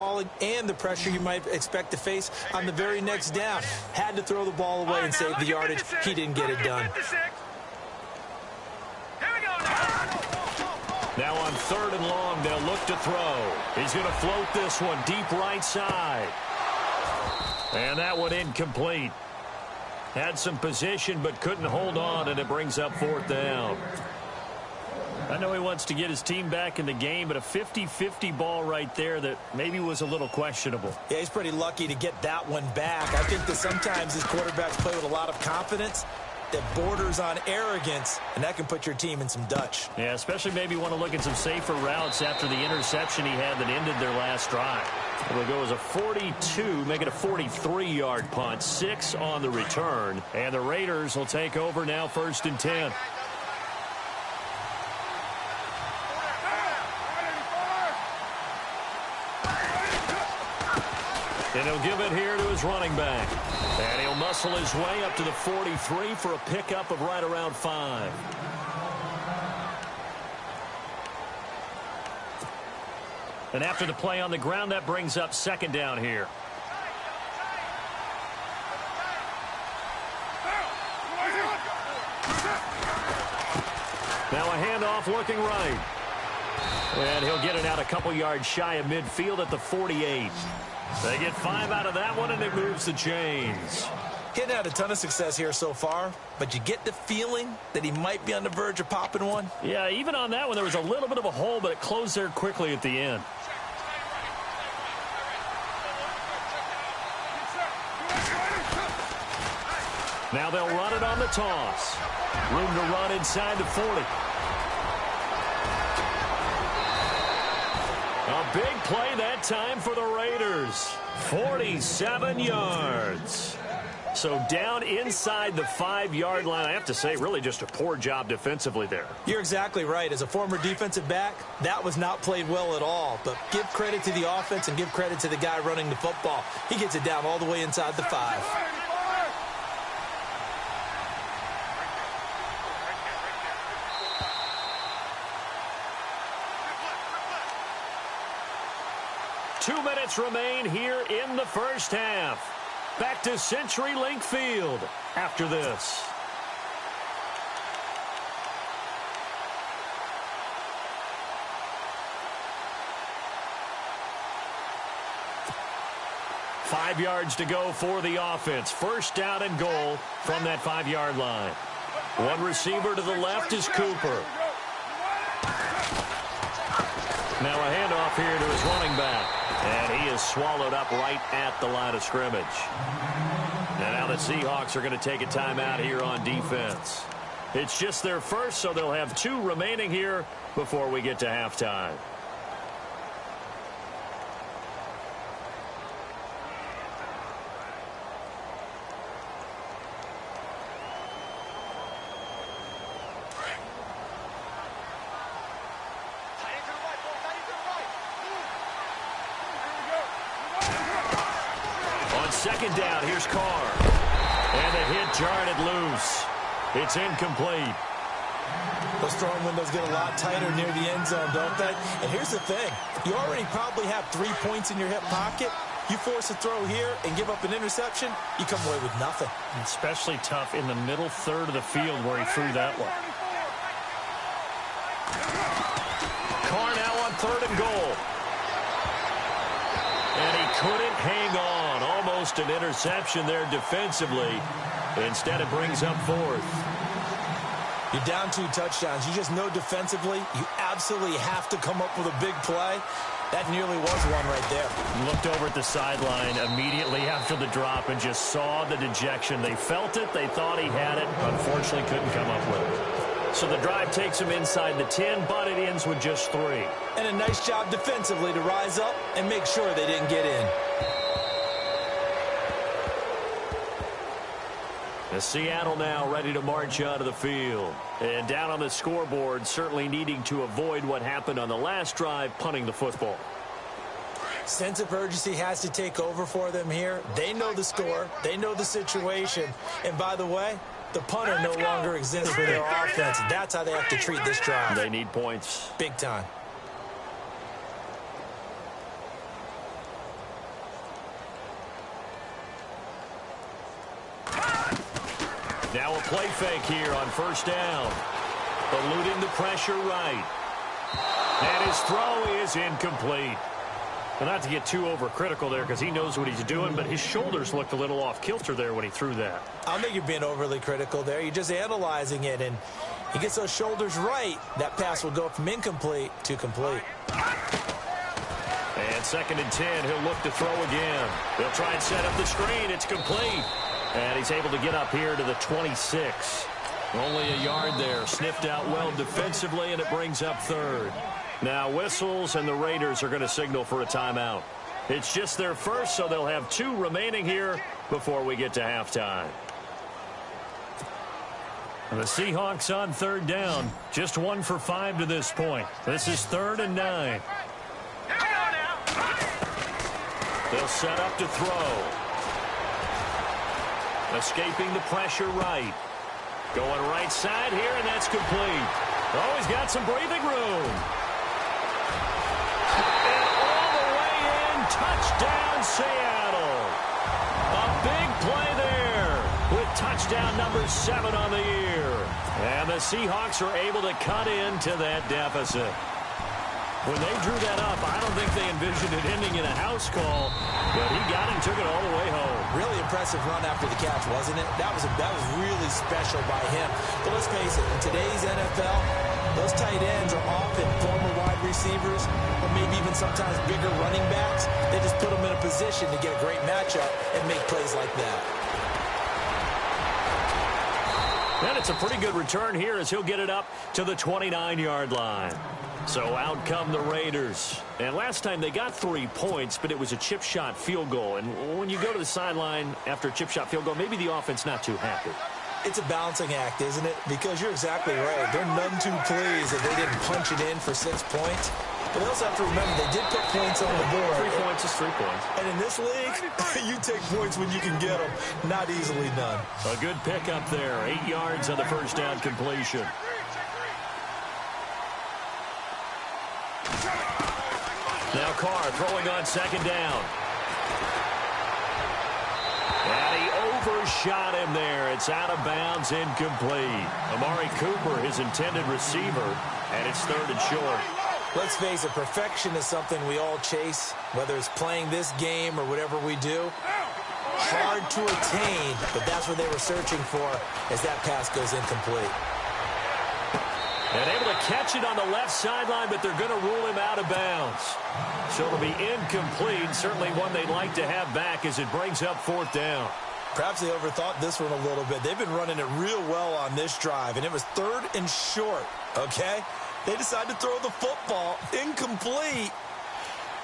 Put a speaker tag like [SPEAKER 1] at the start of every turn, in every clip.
[SPEAKER 1] and the pressure you might expect to face on the very next down. Had to throw the ball away and save the yardage. He didn't get it done.
[SPEAKER 2] Now on 3rd and long, they'll look to throw. He's going to float this one deep right side. And that one incomplete. Had some position but couldn't hold on, and it brings up 4th down. I know he wants to get his team back in the game, but a 50-50 ball right there that maybe was a little questionable.
[SPEAKER 1] Yeah, he's pretty lucky to get that one back. I think that sometimes his quarterbacks play with a lot of confidence that borders on arrogance, and that can put your team in some Dutch.
[SPEAKER 2] Yeah, especially maybe want to look at some safer routes after the interception he had that ended their last drive. It'll go as a 42, make it a 43-yard punt, 6 on the return, and the Raiders will take over now 1st and 10. And he'll give it here to his running back. And he'll muscle his way up to the 43 for a pickup of right around 5. And after the play on the ground, that brings up 2nd down here. Now a handoff looking right. And he'll get it out a couple yards shy of midfield at the 48. They get 5 out of that one, and it moves the chains.
[SPEAKER 1] He hadn't had a ton of success here so far, but you get the feeling that he might be on the verge of popping one.
[SPEAKER 2] Yeah, even on that one, there was a little bit of a hole, but it closed there quickly at the end. Now they'll run it on the toss. Room to run inside the 40. A big play that time for the Raiders. 47 yards. So down inside the 5-yard line. I have to say, really just a poor job defensively there.
[SPEAKER 1] You're exactly right. As a former defensive back, that was not played well at all. But give credit to the offense and give credit to the guy running the football. He gets it down all the way inside the 5.
[SPEAKER 2] Two minutes remain here in the first half. Back to CenturyLink Field after this. Five yards to go for the offense. 1st down and goal from that 5-yard line. One receiver to the left is Cooper. Now a handoff here to his running back. And he is swallowed up right at the line of scrimmage. And now the Seahawks are going to take a timeout here on defense. It's just their first, so they'll have 2 remaining here before we get to halftime. Second down, here's Carr. And the hit jarred it loose. It's incomplete.
[SPEAKER 1] Those throwing windows get a lot tighter near the end zone, don't they? And here's the thing. You already probably have 3 points in your hip pocket. You force a throw here and give up an interception, you come away with nothing.
[SPEAKER 2] Especially tough in the middle third of the field where he threw that one. Carr now on 3rd and goal. And he couldn't hang on. Almost an interception there defensively. Instead, it brings up 4th.
[SPEAKER 1] You're down 2 touchdowns. You just know defensively you absolutely have to come up with a big play. That nearly was one right there.
[SPEAKER 2] Looked over at the sideline immediately after the drop and just saw the dejection. They felt it. They thought he had it. Unfortunately, couldn't come up with it. So the drive takes him inside the 10, but it ends with just 3.
[SPEAKER 1] And a nice job defensively to rise up and make sure they didn't get in.
[SPEAKER 2] The Seattle now ready to march onto the field. And down on the scoreboard, certainly needing to avoid what happened on the last drive, punting the football.
[SPEAKER 1] Sense of urgency has to take over for them here. They know the score. They know the situation. And by the way, the punter no longer exists for their offense. That's how they have to treat this drive.
[SPEAKER 2] They need points.
[SPEAKER 1] Big time.
[SPEAKER 2] play fake here on first down. Eluding the pressure right. And his throw is incomplete. Well, not to get too overcritical there because he knows what he's doing, but his shoulders looked a little off kilter there when he threw that.
[SPEAKER 1] I don't think you're being overly critical there. You're just analyzing it, and he gets those shoulders right. That pass will go from incomplete to complete.
[SPEAKER 2] And 2nd and 10, he'll look to throw again. He'll try and set up the screen. It's complete. And he's able to get up here to the 26. Only a yard there. Sniffed out well defensively, and it brings up 3rd. Now whistles, and the Raiders are going to signal for a timeout. It's just their first, so they'll have 2 remaining here before we get to halftime. The Seahawks on 3rd down. Just 1 for 5 to this point. This is 3rd and 9. They'll set up to throw. Escaping the pressure right. Going right side here, and that's complete. Oh, he's got some breathing room. And all the way in, touchdown Seattle. A big play there with touchdown number 7 on the year. And the Seahawks are able to cut into that deficit. When they drew that up, I don't think they envisioned it ending in a house call, but he got it and took it all the way home.
[SPEAKER 1] Really impressive run after the catch, wasn't it? That was really special by him. But let's face it, in today's NFL, those tight ends are often former wide receivers or maybe even sometimes bigger running backs. They just put them in a position to get a great matchup and make plays like that.
[SPEAKER 2] And it's a pretty good return here as he'll get it up to the 29-yard line. So out come the Raiders. And last time they got 3 points, but it was a chip shot field goal. And when you go to the sideline after a chip shot field goal, maybe the offense not too happy.
[SPEAKER 1] It's a balancing act, isn't it? Because you're exactly right. They're none too pleased that they didn't punch it in for 6 points. But they also have to remember they did put points on the board.
[SPEAKER 2] 3 points is 3 points.
[SPEAKER 1] And in this league, you take points when you can get them. Not easily done.
[SPEAKER 2] A good pickup there. 8 yards on the first down completion. Now Carr throwing on 2nd down. And he overshot him there. It's out of bounds, incomplete. Amari Cooper, his intended receiver, and it's 3rd and short.
[SPEAKER 1] Let's face it, perfection is something we all chase, whether it's playing this game or whatever we do. Hard to attain, but that's what they were searching for as that pass goes incomplete.
[SPEAKER 2] And able to catch it on the left sideline, but they're going to rule him out of bounds. So it'll be incomplete, certainly one they'd like to have back as it brings up 4th down.
[SPEAKER 1] Perhaps they overthought this one a little bit. They've been running it real well on this drive, and it was 3rd and short, okay? They decided to throw the football incomplete.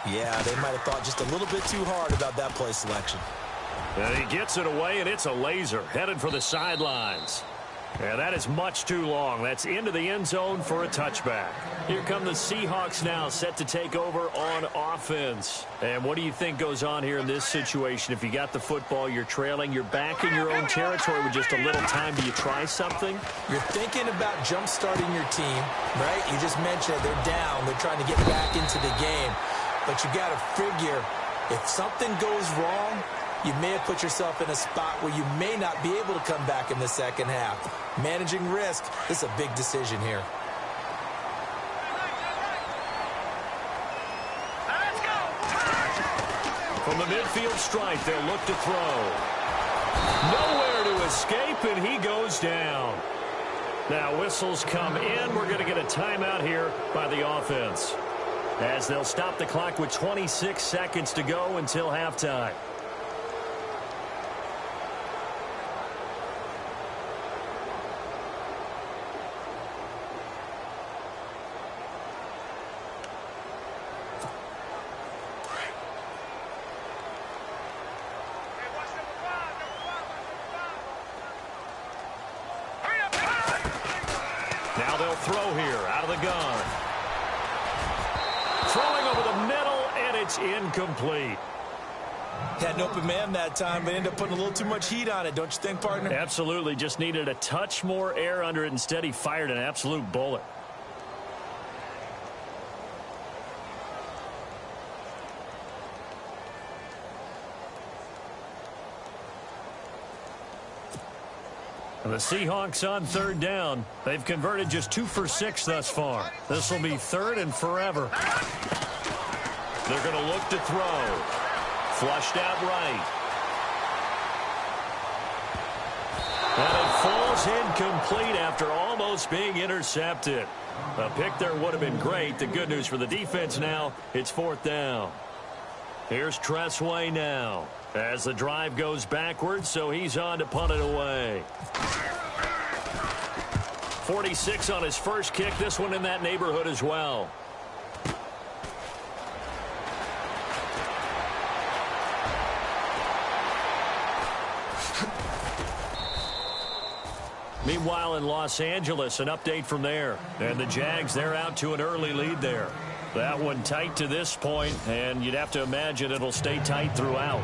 [SPEAKER 1] Yeah, they might have thought just a little bit too hard about that play selection.
[SPEAKER 2] And he gets it away, and it's a laser headed for the sidelines. Yeah, that is much too long. That's into the end zone for a touchback. Here come the Seahawks now, set to take over on offense. And what do you think goes on here in this situation? If you got the football, you're trailing, you're back in your own territory with just a little time. Do you try something?
[SPEAKER 1] You're thinking about jump-starting your team, right? You just mentioned they're down. They're trying to get back into the game. But you got to figure, if something goes wrong, you may have put yourself in a spot where you may not be able to come back in the second half. Managing risk, this is a big decision here.
[SPEAKER 2] From the midfield stripe, they'll look to throw. Nowhere to escape, and he goes down. Now whistles come in. We're going to get a timeout here by the offense, as they'll stop the clock with 26 seconds to go until halftime. Now they'll throw here out of the gun. Throwing over the middle, and it's incomplete.
[SPEAKER 1] Had an open man that time, but ended up putting a little too much heat on it, don't you think, partner?
[SPEAKER 2] Absolutely. Just needed a touch more air under it. Instead, he fired an absolute bullet. The Seahawks on third down. They've converted just 2 for 6 thus far. This will be third and forever. They're going to look to throw. Flushed out right. And it falls incomplete after almost being intercepted. A pick there would have been great. The good news for the defense now, it's fourth down. Here's Tressway now as the drive goes backwards, so he's on to punt it away. 46 on his first kick. This one in that neighborhood as well. Meanwhile, in Los Angeles, an update from there. And the Jags, they're out to an early lead there. That one tight to this point, and you'd have to imagine it'll stay tight throughout.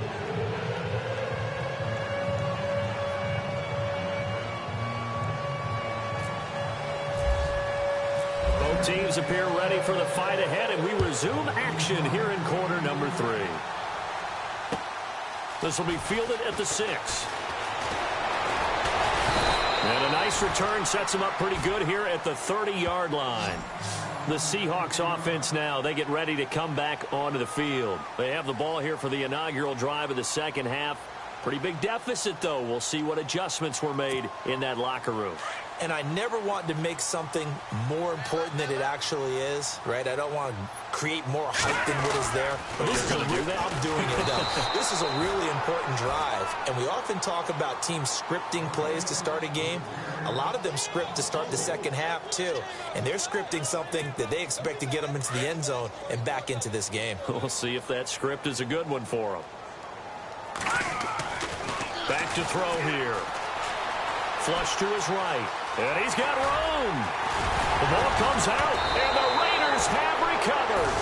[SPEAKER 2] Both teams appear ready for the fight ahead, and we resume action here in quarter number 3. This will be fielded at the 6. And a nice return sets them up pretty good here at the 30-yard line. The Seahawks offense now, they get ready to come back onto the field. They have the ball here for the inaugural drive of the second half. Pretty big deficit, though. We'll see what adjustments were made in that locker room.
[SPEAKER 1] And I never want to make something more important than it actually is, right? I don't want to create more hype than what is there. But
[SPEAKER 2] you're going to do that?
[SPEAKER 1] I'm doing it, though. This is a really important drive. And we often talk about teams scripting plays to start a game. A lot of them script to start the second half, too. And they're scripting something that they expect to get them into the end zone and back into this game.
[SPEAKER 2] We'll see if that script is a good one for them. Back to throw here. Flush to his right. And he's got room. The ball comes out, and the Raiders have recovered.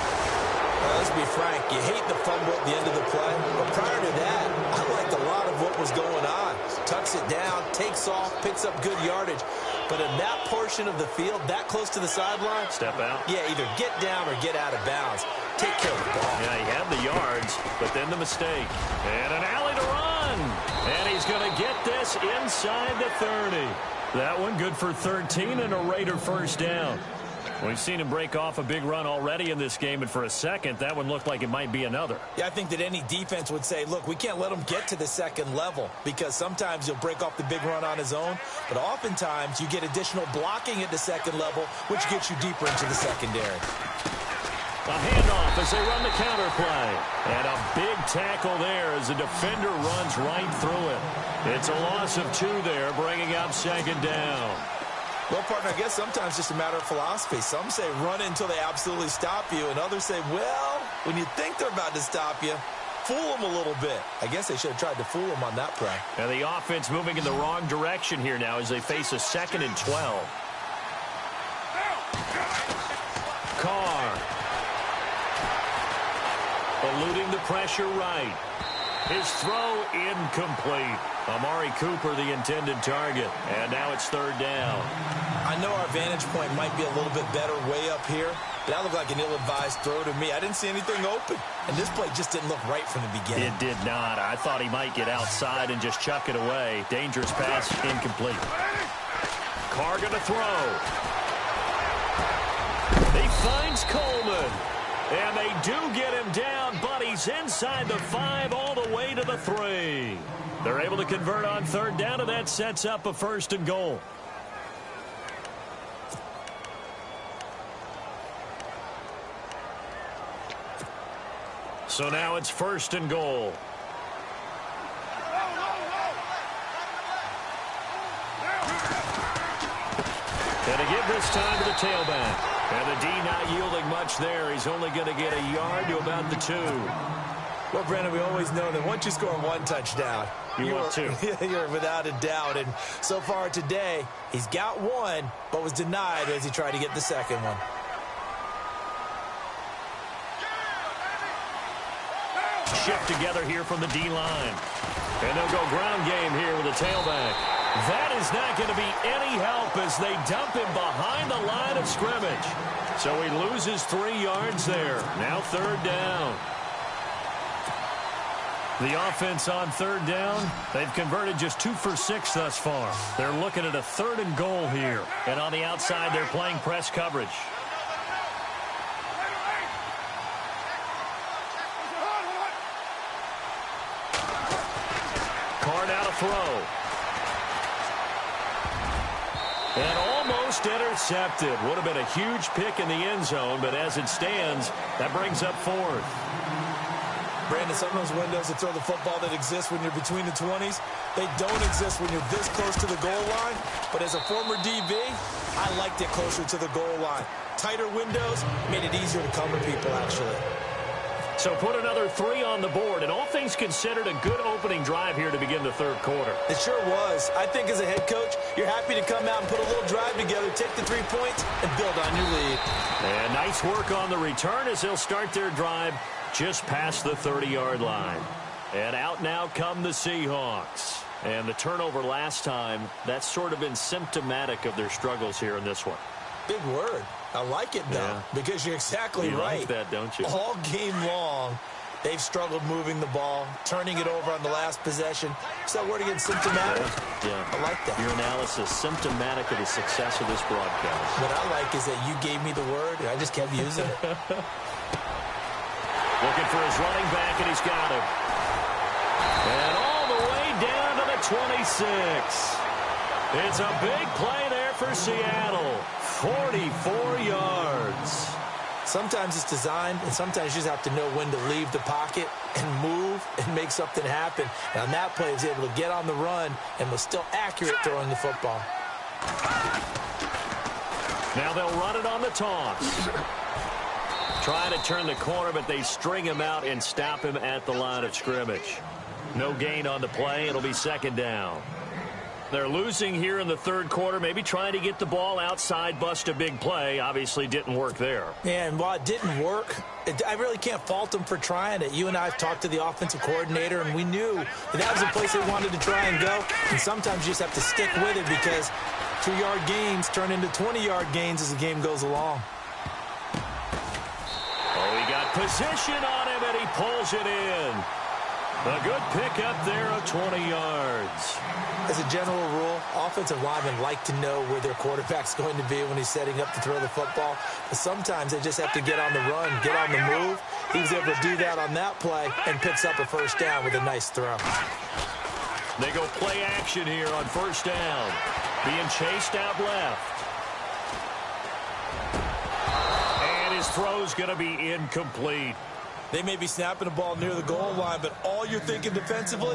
[SPEAKER 1] Let's be frank. You hate the fumble at the end of the play. But prior to that, I liked a lot of what was going on. Tucks it down, takes off, picks up good yardage. But in that portion of the field, that close to the sideline,
[SPEAKER 2] step out.
[SPEAKER 1] Yeah, either get down or get out of bounds. Take care of the ball.
[SPEAKER 2] Yeah, he had the yards, but then the mistake. And an alley to run. And he's going to get this inside the 30. That one good for 13 and a Raider first down. We've seen him break off a big run already in this game, and for a second, that one looked like it might be another.
[SPEAKER 1] Yeah, I think that any defense would say, look, we can't let him get to the second level, because sometimes he'll break off the big run on his own, but oftentimes you get additional blocking at the second level, which gets you deeper into the secondary.
[SPEAKER 2] A handoff as they run the counter play. And a big tackle there as the defender runs right through it. It's a loss of 2 there, bringing up second down.
[SPEAKER 1] Well, partner, I guess sometimes it's just a matter of philosophy. Some say run until they absolutely stop you, and others say, well, when you think they're about to stop you, fool them a little bit. I guess they should have tried to fool them on that play.
[SPEAKER 2] And the offense moving in the wrong direction here now as they face a 2nd and 12. Carr. Eluding the pressure right. His throw incomplete. Amari Cooper, the intended target. And now it's third down.
[SPEAKER 1] I know our vantage point might be a little bit better way up here, but that looked like an ill-advised throw to me. I didn't see anything open. And this play just didn't look right from the beginning.
[SPEAKER 2] It did not. I thought he might get outside and just chuck it away. Dangerous pass, incomplete. Carr going to throw. He finds Coleman. And they do get him down, but he's inside the 5 all the way to the 3. They're able to convert on third down, and that sets up a 1st and goal. So now it's 1st and goal. And to give this time to the tailback. And the D not yielding much there. He's only going to get a yard to about the 2.
[SPEAKER 1] Well, Brandon, we always know that once you score 1 touchdown,
[SPEAKER 2] want 2.
[SPEAKER 1] You're without a doubt. And so far today, he's got 1, but was denied as he tried to get the second one.
[SPEAKER 2] Shift together here from the D-line. And they'll go ground game here with a tailback. That is not going to be any help as they dump him behind the line of scrimmage. So he loses 3 yards there. Now third down. The offense on third down, they've converted just 2 for 6 thus far. They're looking at a 3rd and goal here. And on the outside, they're playing press coverage. Carr now to throw. And almost intercepted. Would have been a huge pick in the end zone, but as it stands, that brings up 4th.
[SPEAKER 1] Brandon, some of those windows to throw the football that exist when you're between the 20s, they don't exist when you're this close to the goal line. But as a former DB, I liked it closer to the goal line. Tighter windows made it easier to cover people, actually.
[SPEAKER 2] So put another 3 on the board, and all things considered, a good opening drive here to begin the third quarter.
[SPEAKER 1] It sure was. I think as a head coach, you're happy to come out and put a little drive together, take the 3 points, and build on your lead.
[SPEAKER 2] And nice work on the return as they'll start their drive just past the 30-yard line. And out now come the Seahawks. And the turnover last time, that's sort of been symptomatic of their struggles here in this one.
[SPEAKER 1] Big word. I like it, though, because you're exactly right.
[SPEAKER 2] You like that, don't you?
[SPEAKER 1] All game long, they've struggled moving the ball, turning it over on the last possession. Is that word again, symptomatic?
[SPEAKER 2] Yeah.
[SPEAKER 1] I like that.
[SPEAKER 2] Your analysis, symptomatic of the success of this broadcast.
[SPEAKER 1] What I like is that you gave me the word, and I just kept using it.
[SPEAKER 2] Looking for his running back, and he's got him. And all the way down to the 26. It's a big play there for Seattle. 44 yards.
[SPEAKER 1] Sometimes it's designed, and sometimes you just have to know when to leave the pocket and move and make something happen. And on that play, he was able to get on the run and was still accurate throwing the football.
[SPEAKER 2] Now they'll run it on the toss. Trying to turn the corner, but they string him out and stop him at the line of scrimmage. No gain on the play. It'll be 2nd down. They're losing here in the third quarter, maybe trying to get the ball outside, bust a big play. Obviously didn't work there.
[SPEAKER 1] Yeah, and while it didn't work, I really can't fault them for trying it. You and I have talked to the offensive coordinator, and we knew that was the place they wanted to try and go. And sometimes you just have to stick with it because 2-yard gains turn into 20-yard gains as the game goes along.
[SPEAKER 2] Oh, he got position on him, and he pulls it in. A good pickup there of 20 yards.
[SPEAKER 1] As a general rule, offensive linemen like to know where their quarterback's going to be when he's setting up to throw the football. But sometimes they just have to get on the run, get on the move. He was able to do that on that play and picks up a 1st down with a nice throw.
[SPEAKER 2] They go play action here on 1st down. Being chased out left. And his throw's going to be incomplete.
[SPEAKER 1] They may be snapping the ball near the goal line, but all you're thinking defensively,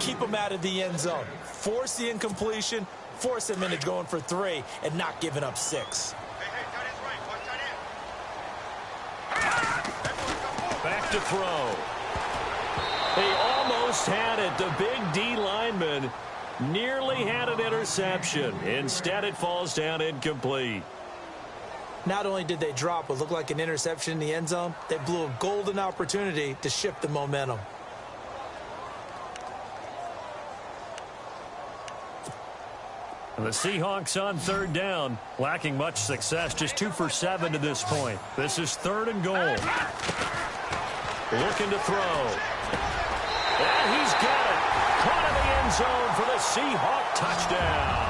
[SPEAKER 1] keep them out of the end zone. Force the incompletion, force them into going for 3, and not giving up 6.
[SPEAKER 2] Back to throw. They almost had it. The big D lineman nearly had an interception. Instead, it falls down incomplete.
[SPEAKER 1] Not only did they drop what looked like an interception in the end zone, they blew a golden opportunity to shift the momentum.
[SPEAKER 2] The Seahawks on 3rd down, lacking much success, just 2 for 7 to this point. This is 3rd and goal. Looking to throw. And he's got it. Caught in the end zone for the Seahawk touchdown.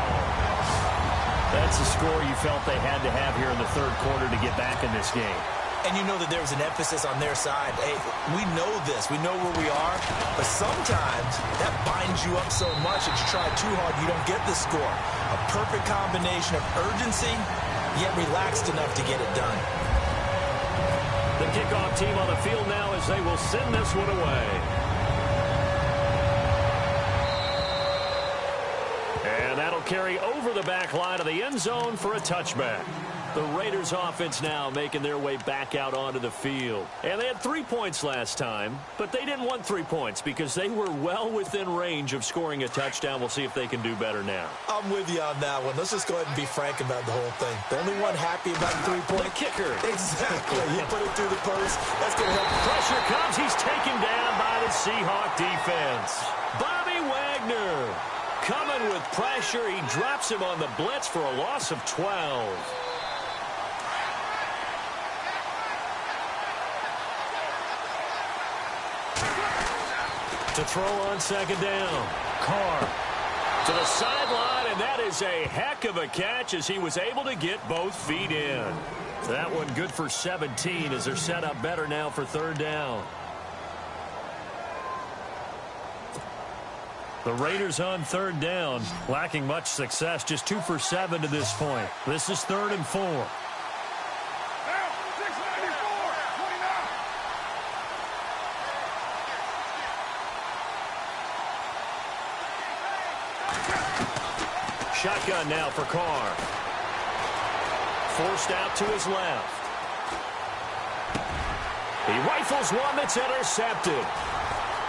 [SPEAKER 2] That's the score you felt they had to have here in the third quarter to get back in this game.
[SPEAKER 1] And you know that there was an emphasis on their side. Hey, we know this. We know where we are. But sometimes that binds you up so much that you try too hard, you don't get the score. A perfect combination of urgency, yet relaxed enough to get it done.
[SPEAKER 2] The kickoff team on the field now as they will send this one away. And that'll carry over the back line of the end zone for a touchback. The Raiders offense now making their way back out onto the field. And they had 3 points last time, but they didn't want 3 points because they were well within range of scoring a touchdown. We'll see if they can do better now.
[SPEAKER 1] I'm with you on that one. Let's just go ahead and be frank about the whole thing. The only one happy about the 3-point.
[SPEAKER 2] The kicker.
[SPEAKER 1] Exactly. He put it through the post. That's going to help.
[SPEAKER 2] Pressure comes. He's taken down by the Seahawk defense. Bobby Wagner coming with pressure. He drops him on the blitz for a loss of 12. To throw on second down. Carr to the sideline, and that is a heck of a catch as he was able to get both feet in. That one good for 17 as they're set up better now for third down. The Raiders on third down, lacking much success, just 2 for 7 to this point. This is 3rd and 4. Shotgun now for Carr. Forced out to his left. He rifles one that's intercepted.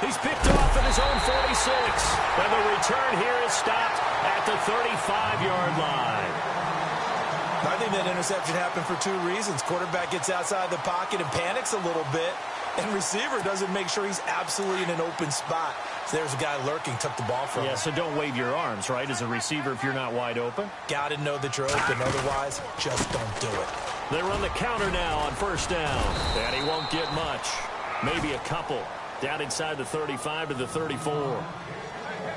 [SPEAKER 2] He's picked off at his own 46. And the return here is stopped at the 35-yard line.
[SPEAKER 1] I think that interception happened for 2 reasons. Quarterback gets outside the pocket and panics a little bit. And receiver doesn't make sure he's absolutely in an open spot. So there's a guy lurking, took the ball from him.
[SPEAKER 2] Yeah, so don't wave your arms, right, as a receiver if you're not wide open.
[SPEAKER 1] Got to know that you're open. Otherwise, just don't do it.
[SPEAKER 2] They run the counter now on first down. And he won't get much. Maybe a couple. Down inside the 35 to the 34.
[SPEAKER 1] Well,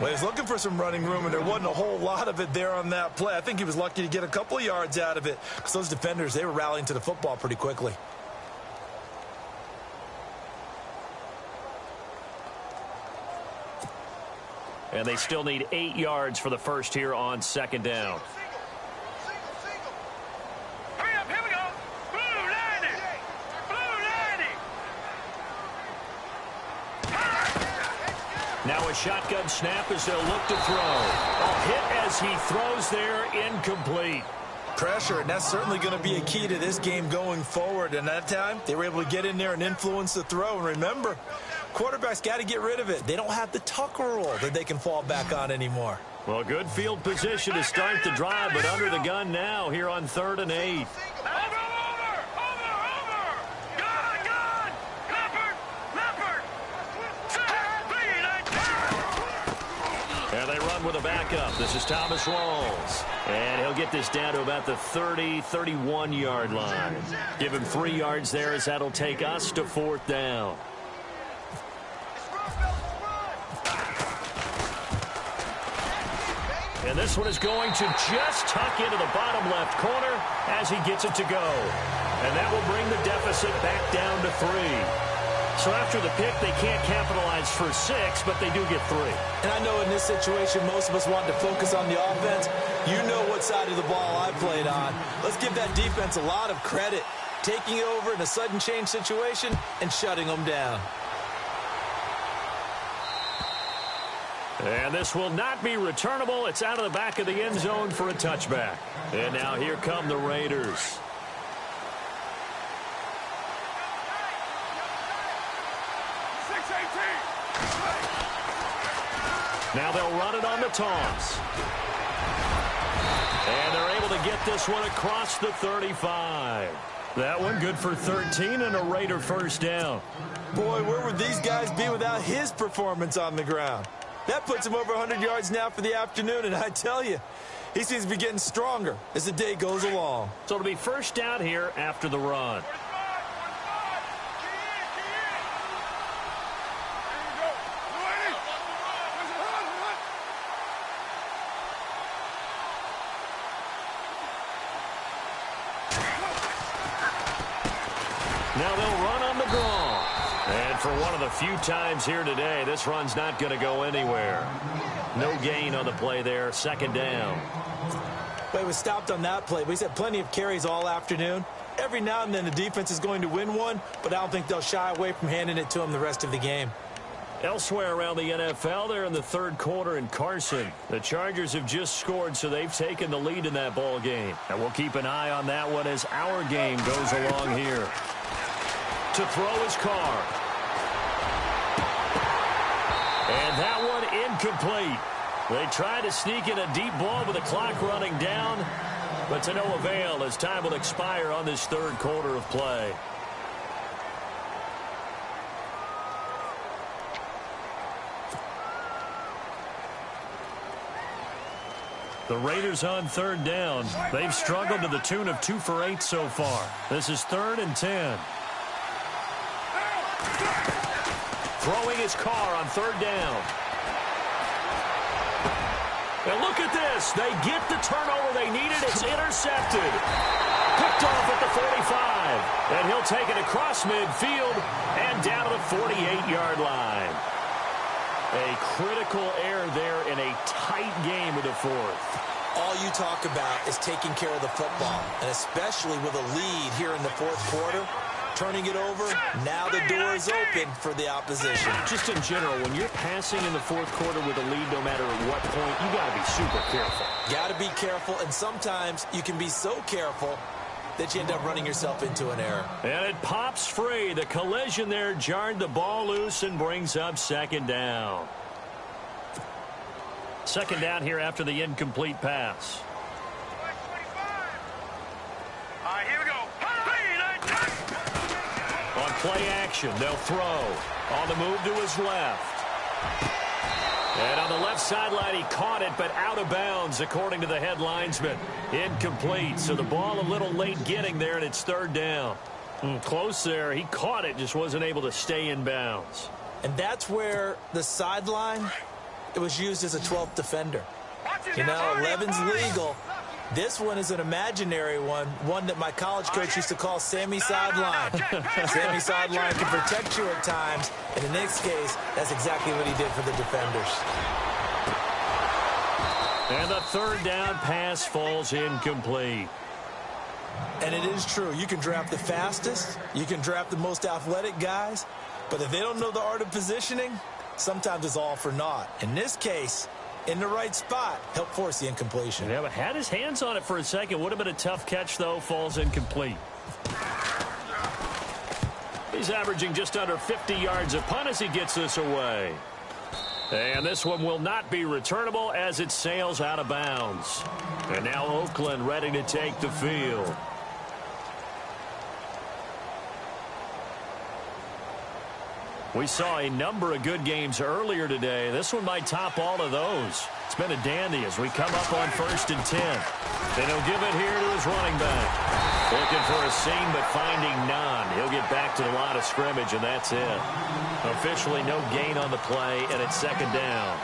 [SPEAKER 1] he was looking for some running room, and there wasn't a whole lot of it there on that play. I think he was lucky to get a couple of yards out of it because those defenders, they were rallying to the football pretty quickly.
[SPEAKER 2] And they still need 8 yards for the first here on second down.
[SPEAKER 3] Hurry up, here we go. Blue 90. Blue 90.
[SPEAKER 2] Now a shotgun snap as they'll look to throw. A hit as he throws there, incomplete.
[SPEAKER 1] Pressure, and that's certainly going to be a key to this game going forward. And that time, they were able to get in there and influence the throw. And remember, quarterbacks got to get rid of it. They don't have the Tucker rule that they can fall back on anymore.
[SPEAKER 2] Well, good field position to start the drive, but under the gun now here on 3rd and 8.
[SPEAKER 3] Over. Good. Leopard.
[SPEAKER 2] And they run with a backup. This is Thomas Rawls. And he'll get this down to about the 30-31-yard line. Give him 3 yards there as that'll take us to 4th down. And this one is going to just tuck into the bottom left corner as he gets it to go. And that will bring the deficit back down to 3. So after the pick, they can't capitalize for 6, but they do get 3.
[SPEAKER 1] And I know in this situation, most of us want to focus on the offense. You know what side of the ball I played on. Let's give that defense a lot of credit. Taking over in a sudden change situation and shutting them down.
[SPEAKER 2] And this will not be returnable. It's out of the back of the end zone for a touchback. And now here come the Raiders. Now they'll run it on the toss. And they're able to get this one across the 35. That one good for 13 and a Raider first down.
[SPEAKER 1] Boy, where would these guys be without his performance on the ground? That puts him over 100 yards now for the afternoon, and I tell you, he seems to be getting stronger as the day goes along.
[SPEAKER 2] So it'll be first down here after the run. Now they'll run on the draw. And for one of the few times here today, this run's not going to go anywhere. No gain on the play there, second down.
[SPEAKER 1] Well, he was stopped on that play, but he's had plenty of carries all afternoon. Every now and then the defense is going to win one, but I don't think they'll shy away from handing it to him the rest of the game.
[SPEAKER 2] Elsewhere around the NFL, they're in the third quarter in Carson. The Chargers have just scored, so they've taken the lead in that ball game. And we'll keep an eye on that one as our game goes along here. To throw his Carr. And that one incomplete. They try to sneak in a deep ball with the clock running down, but to no avail as time will expire on this third quarter of play. The Raiders on third down. They've struggled to the tune of 2 for 8 so far. This is 3rd and 10. throwing his car on third down. And look at this. They get the turnover they needed. It's intercepted. Picked off at the 45. And he'll take it across midfield and down to the 48-yard line. A critical error there in a tight game of the fourth.
[SPEAKER 1] All you talk about is taking care of the football, and especially with a lead here in the fourth quarter, turning it over, now the door is open for the opposition.
[SPEAKER 2] Just in general, when you're passing in the fourth quarter with a lead, no matter at what point, you got to be super careful.
[SPEAKER 1] Got to be careful, and sometimes you can be so careful that you end up running yourself into an error.
[SPEAKER 2] And it pops free. The collision there jarred the ball loose and brings up second down. Second down here after the incomplete pass.
[SPEAKER 3] All right, here we go.
[SPEAKER 2] On play action, they'll throw. On the move to his left. And on the left sideline, he caught it, but out of bounds, according to the head linesman. Incomplete, so the ball a little late getting there, and it's third down. Close there. He caught it, just wasn't able to stay in bounds.
[SPEAKER 1] And that's where the sideline, it was used as a 12th defender. You know, 11's legal. This one is an imaginary one that my college coach used to call Sammy Sideline. Sammy Sideline can protect you at times, and in this case, that's exactly what he did for the defenders.
[SPEAKER 2] And the third down pass falls incomplete.
[SPEAKER 1] And it is true. You can draft the fastest. You can draft the most athletic guys. But if they don't know the art of positioning, sometimes it's all for naught. In this case, in the right spot, help force the incompletion.
[SPEAKER 2] Yeah, but had his hands on it for a second. Would have been a tough catch, though. Falls incomplete. He's averaging just under 50 yards a punt as he gets this away. And this one will not be returnable as it sails out of bounds. And now Oakland ready to take the field. We saw a number of good games earlier today. This one might top all of those. It's been a dandy as we come up on 1st and 10. And he'll give it here to his running back. Looking for a seam, but finding none. He'll get back to the line of scrimmage, and that's it. Officially no gain on the play, and it's second down.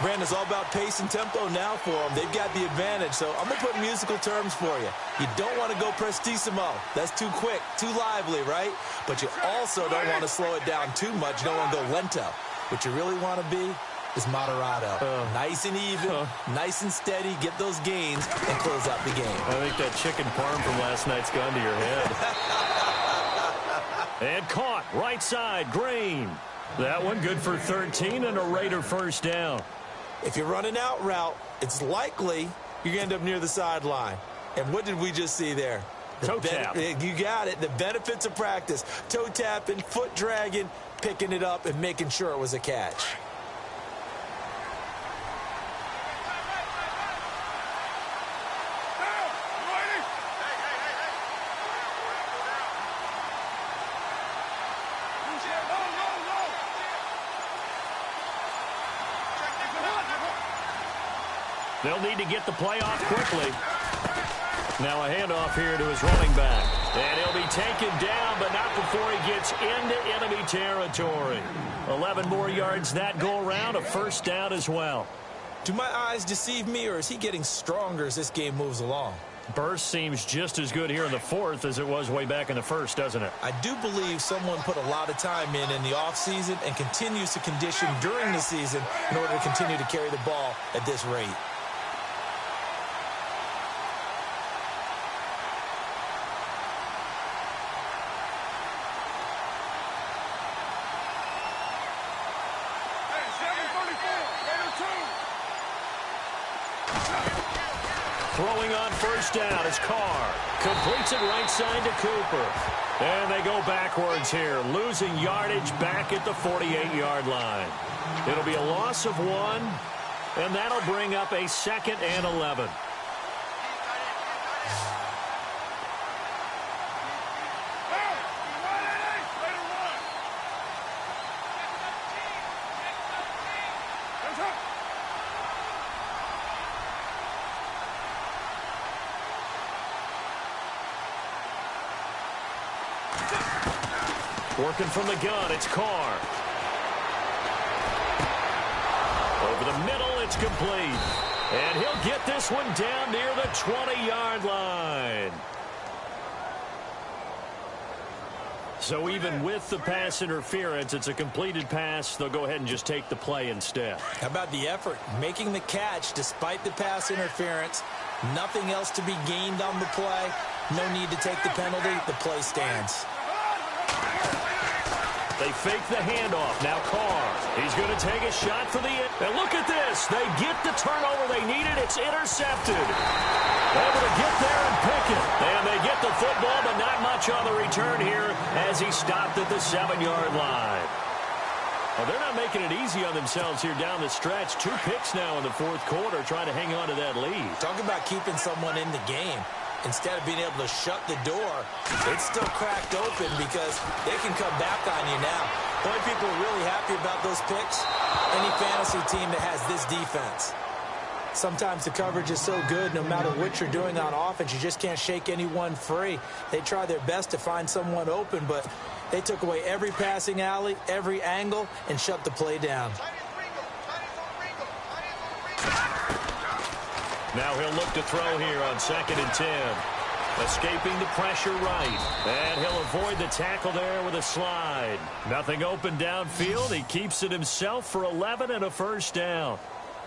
[SPEAKER 1] Brandon, it's all about pace and tempo now for them. They've got the advantage, so I'm going to put musical terms for you. You don't want to go prestissimo. That's too quick, too lively, right? But you also don't want to slow it down too much. You don't want to go lento. What you really want to be is moderato. Nice and even, nice and steady, get those gains, and close out the game.
[SPEAKER 2] I think that chicken parm from last night's gone to your head. And caught, right side, Green. That one good for 13 and a Raider first down.
[SPEAKER 1] If you're running out route, it's likely you're going to end up near the sideline. And what did we just see there?
[SPEAKER 2] Toe tap.
[SPEAKER 1] You got it. The benefits of practice. Toe tapping, foot dragging, picking it up, and making sure it was a catch.
[SPEAKER 2] They'll need to get the play off quickly. Now a handoff here to his running back. And he'll be taken down, but not before he gets into enemy territory. 11 more yards that go around, a first down as well.
[SPEAKER 1] Do my eyes deceive me, or is he getting stronger as this game moves along?
[SPEAKER 2] Burst seems just as good here in the fourth as it was way back in the first, doesn't it?
[SPEAKER 1] I do believe someone put a lot of time in the offseason and continues to condition during the season in order to continue to carry the ball at this rate.
[SPEAKER 2] Throwing on first down is Carr. Completes it right side to Cooper. And they go backwards here, losing yardage back at the 48-yard line. It'll be a loss of 1, and that'll bring up a 2nd and 11. Working from the gun, it's Carr. over the middle. It's complete. And he'll get this one down near the 20-yard line. So even with the pass interference, it's a completed pass. They'll go ahead and just take the play instead.
[SPEAKER 1] How about the effort? Making the catch despite the pass interference. Nothing else to be gained on the play. No need to take the penalty. The play stands.
[SPEAKER 2] They fake the handoff. Now Carr. He's going to take a shot for the end. And look at this. They get the turnover they needed. It's intercepted. Able to get there and pick it. And they get the football, but not much on the return here as he stopped at the 7-yard line. Well, they're not making it easy on themselves here down the stretch. 2 picks now in the fourth quarter trying to hang on to that lead.
[SPEAKER 1] Talk about keeping someone in the game. Instead of being able to shut the door, it's still cracked open because they can come back on you now. The only people are really happy about those picks, any fantasy team that has this defense. Sometimes the coverage is so good, no matter what you're doing on offense, you just can't shake anyone free. They try their best to find someone open, but they took away every passing alley, every angle, and shut the play down.
[SPEAKER 2] Now he'll look to throw here on 2nd and 10. Escaping the pressure right. And he'll avoid the tackle there with a slide. Nothing open downfield. He keeps it himself for 11 and a first down.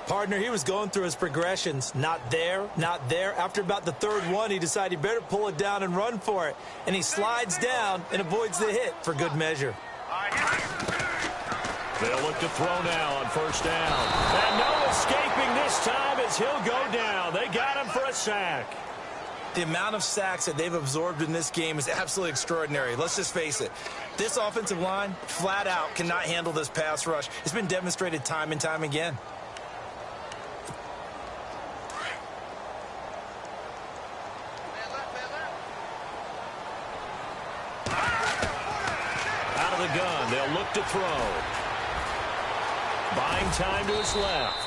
[SPEAKER 1] Partner, he was going through his progressions. Not there, not there. After about the 3rd one, he decided he better pull it down and run for it. And he slides down and avoids the hit for good measure.
[SPEAKER 2] They'll look to throw now on 1st down. And no escaping this time as he'll go down. They got him for a sack.
[SPEAKER 1] The amount of sacks that they've absorbed in this game is absolutely extraordinary. Let's just face it. This offensive line, flat out, cannot handle this pass rush. It's been demonstrated time and time again.
[SPEAKER 2] Out of the gun, they'll look to throw. Buying time to his left.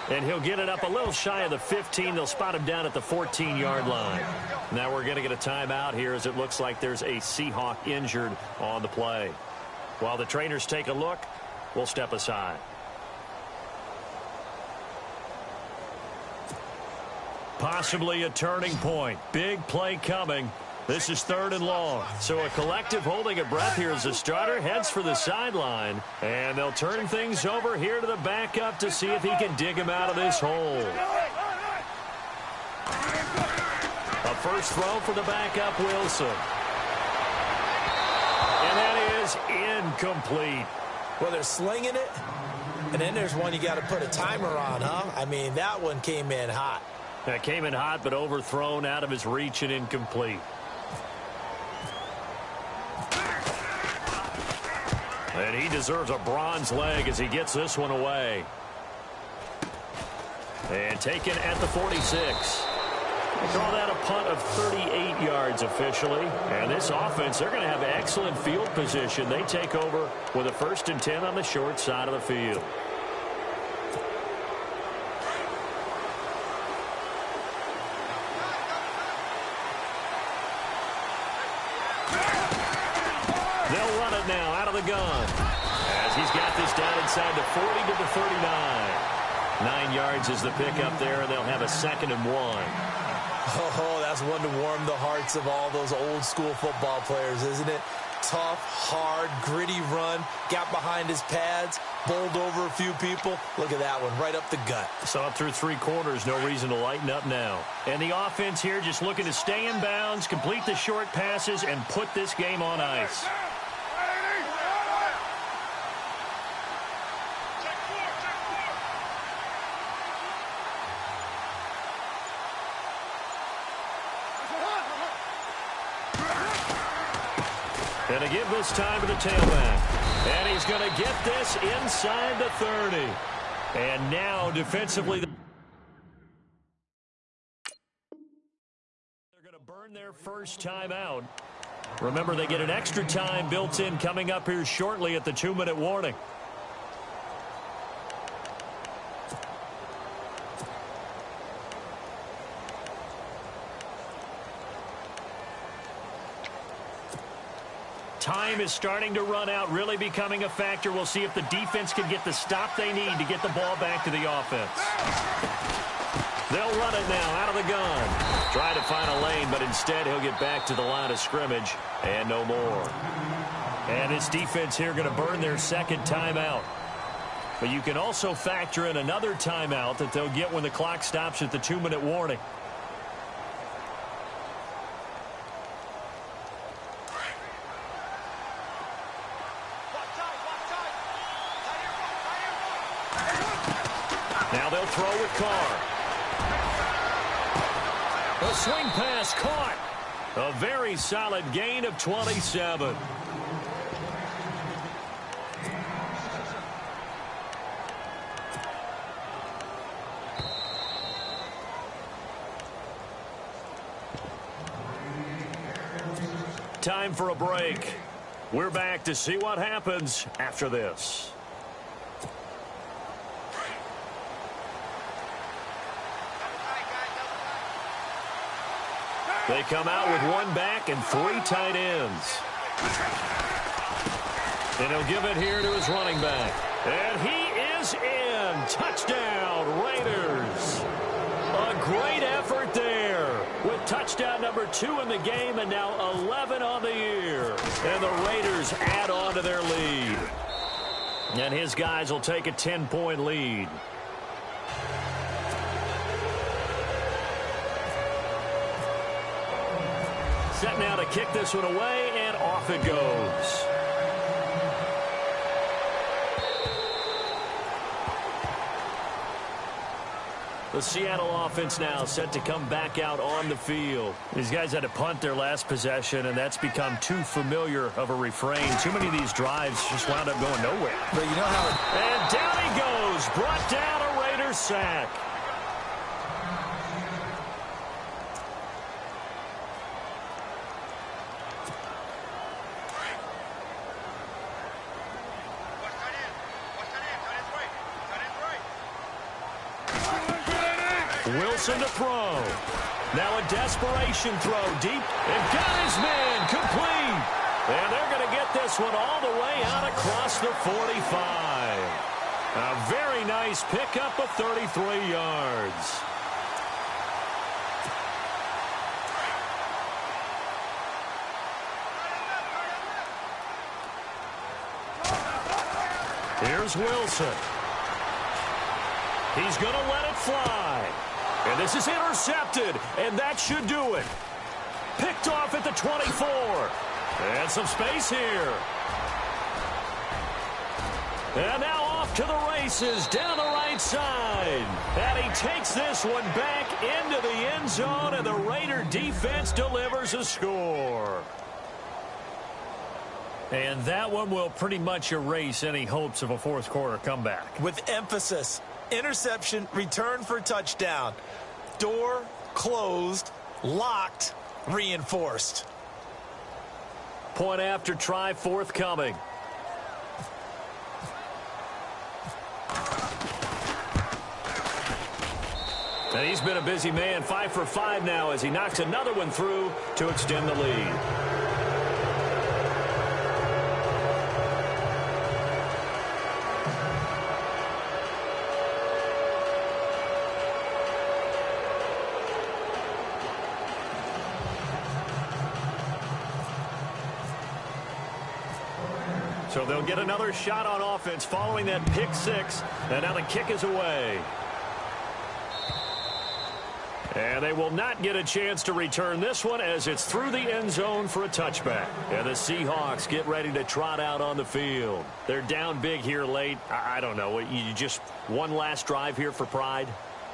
[SPEAKER 2] And he'll get it up a little shy of the 15. They'll spot him down at the 14-yard line. Now we're going to get a timeout here as it looks like there's a Seahawk injured on the play. While the trainers take a look, we'll step aside. Possibly a turning point. Big play coming. This is 3rd and long. So a collective holding a breath here as the starter heads for the sideline. And they'll turn things over here to the backup to see if he can dig him out of this hole. A first throw for the backup, Wilson. And that is incomplete.
[SPEAKER 1] Well, they're slinging it. And then there's one you got to put a timer on, huh? I mean, that one came in hot.
[SPEAKER 2] That came in hot, but overthrown out of his reach and incomplete. And he deserves a bronze leg as he gets this one away. And taken at the 46. Call that a punt of 38 yards officially. And this offense, they're going to have excellent field position. They take over with a 1st and 10 on the short side of the field. They'll run it now out of the gun as he's got this down inside the 40 to the 39. 9 yards is the pickup there, and they'll have a 2nd and 1.
[SPEAKER 1] Oh, that's one to warm the hearts of all those old school football players, isn't it? Tough, hard, gritty run, got behind his pads, bowled over a few people. Look at that one, right up the gut.
[SPEAKER 2] Saw it through 3 quarters, no reason to lighten up now. And the offense here just looking to stay in bounds, complete the short passes, and put this game on ice. And to give this time to the tailback. And he's going to get this inside the 30. And now defensively, they're going to burn their first time out. Remember, they get an extra time built in coming up here shortly at the 2-minute warning. time is starting to run out, really becoming a factor. We'll see if the defense can get the stop they need to get the ball back to the offense. They'll run it now out of the gun. Trying to find a lane, but instead he'll get back to the line of scrimmage and no more. And this defense here going to burn their second timeout. But you can also factor in another timeout that they'll get when the clock stops at the 2-minute warning. Now they'll throw with Carr. A swing pass caught. A very solid gain of 27. Time for a break. We're back to see what happens after this. They come out with one back and 3 tight ends. And he'll give it here to his running back. And he is in. Touchdown, Raiders. A great effort there with touchdown number 2 in the game and now 11 on the year. And the Raiders add on to their lead. And his guys will take a 10-point lead. Set now to kick this one away, and off it goes. The Seattle offense now set to come back out on the field. These guys had to punt their last possession, and that's become too familiar of a refrain. Too many of these drives just wound up going nowhere.
[SPEAKER 1] But you know how...
[SPEAKER 2] And down he goes. Brought down a Raiders sack. Wilson to throw. Now a desperation throw deep. And got his man complete. And they're going to get this one all the way out across the 45. A very nice pickup of 33 yards. Here's Wilson. He's going to let it fly. And this is intercepted, and that should do it. Picked off at the 24. And some space here. And now off to the races down the right side. And he takes this one back into the end zone, and the Raider defense delivers a score. And that one will pretty much erase any hopes of a fourth quarter comeback.
[SPEAKER 1] With emphasis. Interception, return for touchdown. Door closed, locked, reinforced.
[SPEAKER 2] Point after try forthcoming. And he's been a busy man, 5 for 5 now as he knocks another one through to extend the lead. So they'll get another shot on offense following that pick 6. And now the kick is away. And they will not get a chance to return this one as it's through the end zone for a touchback. And the Seahawks get ready to trot out on the field. They're down big here late. I don't know. You just one last drive here for pride?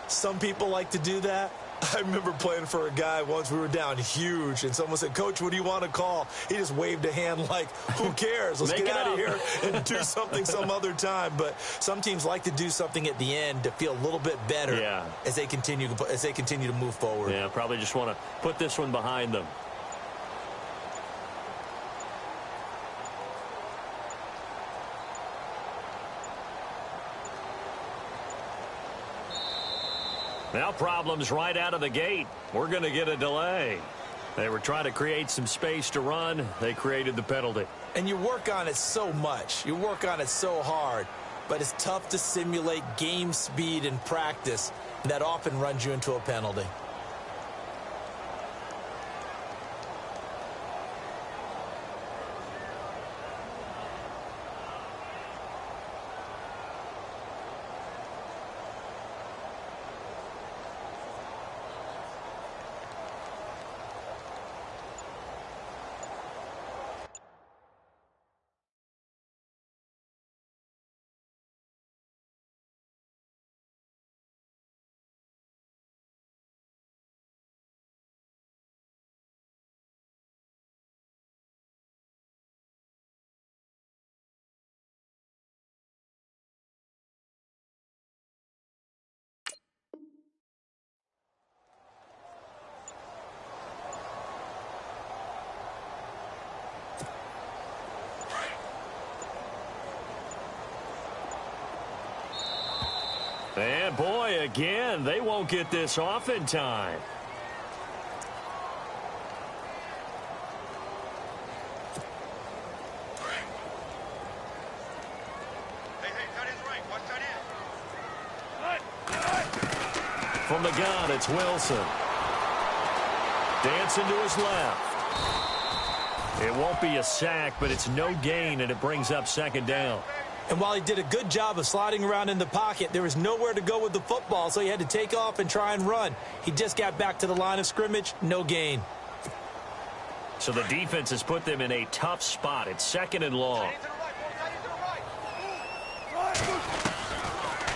[SPEAKER 1] Some people like to do that. I remember playing for a guy once. We were down huge, and someone said, "Coach, what do you want to call?" He just waved a hand like, who cares? Let's get out of here and do something some other time. But some teams like to do something at the end to feel a little bit better as they continue to move forward.
[SPEAKER 2] Yeah, probably just want to put this one behind them. Now problems right out of the gate. We're going to get a delay. They were trying to create some space to run. They created the penalty.
[SPEAKER 1] And you work on it so much. You work on it so hard. But it's tough to simulate game speed in practice. That often runs you into a penalty.
[SPEAKER 2] And boy, again, they won't get this off in time.
[SPEAKER 3] Hey, that is right. Watch that in.
[SPEAKER 2] From the gun, it's Wilson. Dancing to his left. It won't be a sack, but it's no gain, and it brings up second down.
[SPEAKER 1] And while he did a good job of sliding around in the pocket, there was nowhere to go with the football, so he had to take off and try and run. He just got back to the line of scrimmage, no gain.
[SPEAKER 2] So the defense has put them in a tough spot. It's second and long.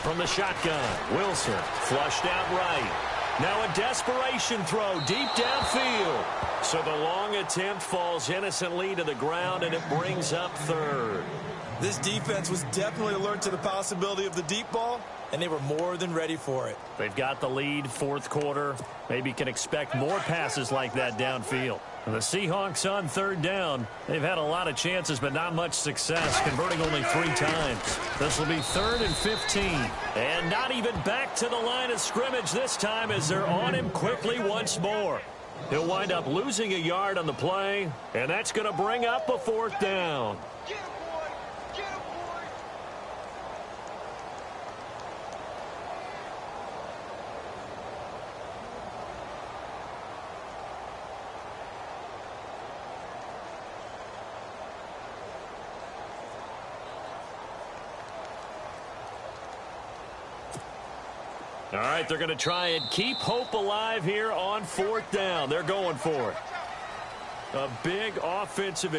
[SPEAKER 2] From the shotgun, Wilson flushed out right. Now a desperation throw deep downfield. So the long attempt falls innocently to the ground, and it brings up third.
[SPEAKER 1] This defense was definitely alert to the possibility of the deep ball, and they were more than ready for it.
[SPEAKER 2] They've got the lead, fourth quarter. Maybe can expect more passes like that downfield. And the Seahawks on third down. They've had a lot of chances, but not much success, converting only 3 times. This will be 3rd and 15. And not even back to the line of scrimmage this time as they're on him quickly once more. He'll wind up losing a yard on the play, and that's going to bring up a 4th down. All right, they're going to try and keep hope alive here on 4th down. They're going for it. A big offensive